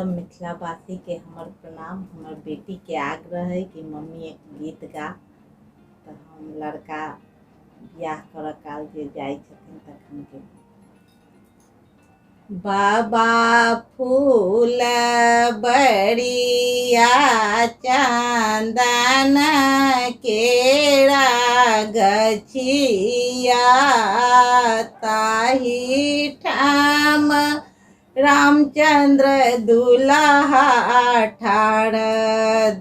सब मिथिलावासी के हमर प्रणाम। हमर बेटी के आग्रह है कि मम्मी एक गीत गा। तो हम लड़का बियाह कर काल जे जाय छथिन तखन के बाबा फूल बड़िया चंदन केरा गछिया ताही ठाम रामचंद्र दुल्हा ठाड़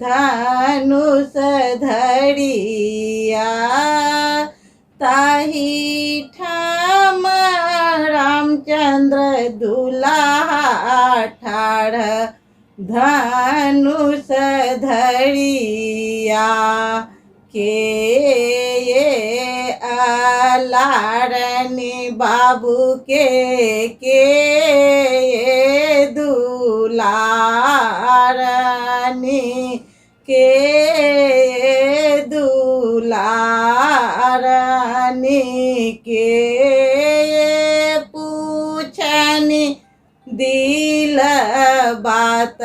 धनुष धरिया ताही ठाम रामचंद्र दुल्हा ठाड़ धनुष धरिया के अलारनी बाबू के दुलारनी के दुलारनी के पूछनी दिल बात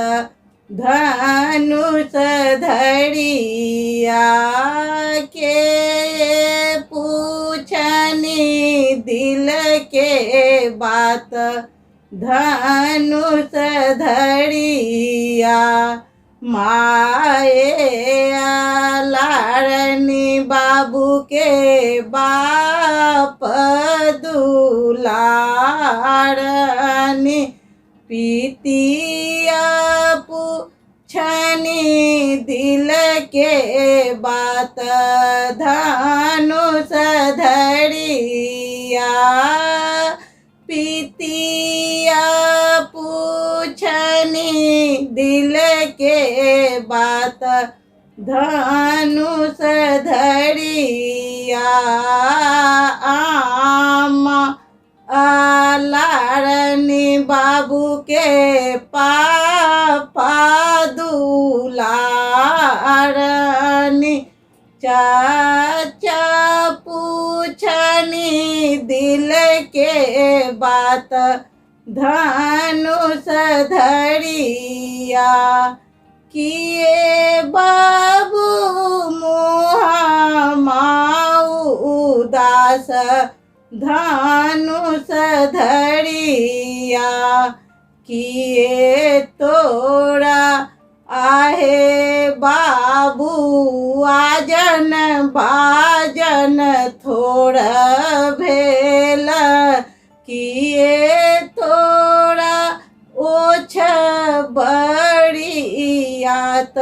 धनुष धरिया के पूछनी दिल के बात धनुष धरिया माए लारनी बाबू के बाप दुलारनी पीतिया पूछनी दिल के बात धनुष धरिया पीतिया पूछनी दिल के बात धनुष धरिया आमा लारनी बाबू के पापा दुलारनी चाचा पूछनी दिल के बात धनुष धरिया किए बाबू मुहा माऊ उदास धनुष धरिया किए तोरा आहे बाबू आजन बाजन थोड़ भेल किए तोरा ओछ बड़ियात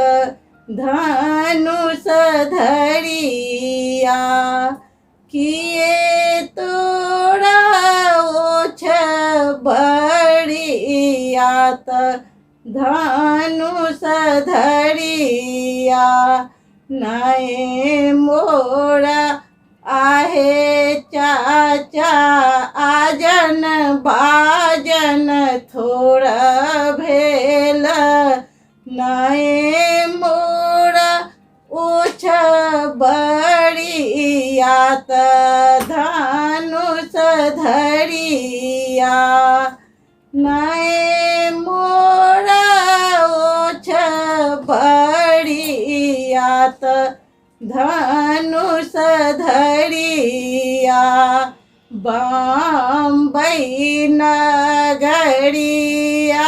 धनुष धरिया किए तोरा ओछ बड़ियात धनुष धरिया नए मोरा आहे चाचा आजन बाजन थोड़ भेल नए मोरा ओछ बड़ियात धनुष धरिया नए मोरा ओछ बड़ियात धनुष धरिया बम्बई नगरिया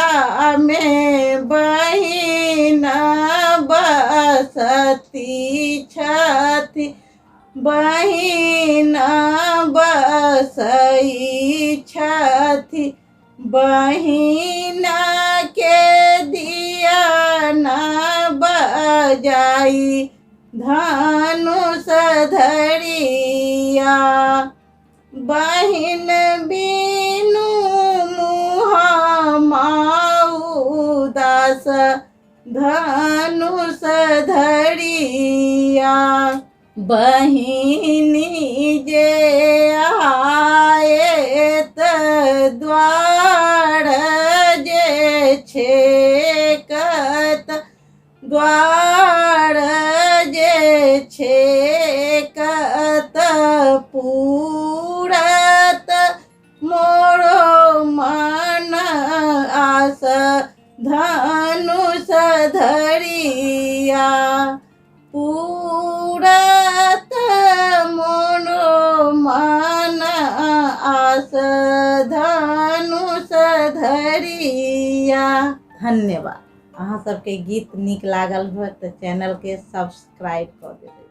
में बहिन बसती छथि बहिन बसई छथि बहिन के दिया न बजाई धनुष धरिया बहिन बिनु मुहा माऊ दास धनुष धरिया बहिनी जे आयत द्वार जे छेकत द्वार जे छेकत पूरत मोरो मन आस धा धनुष धरिया पूरत मोरो मन आस धनुष धरिया। धन्यवाद। अहाँ सबके गीत नीक लागल हो तो चैनल के सब्सक्राइब कर देबै।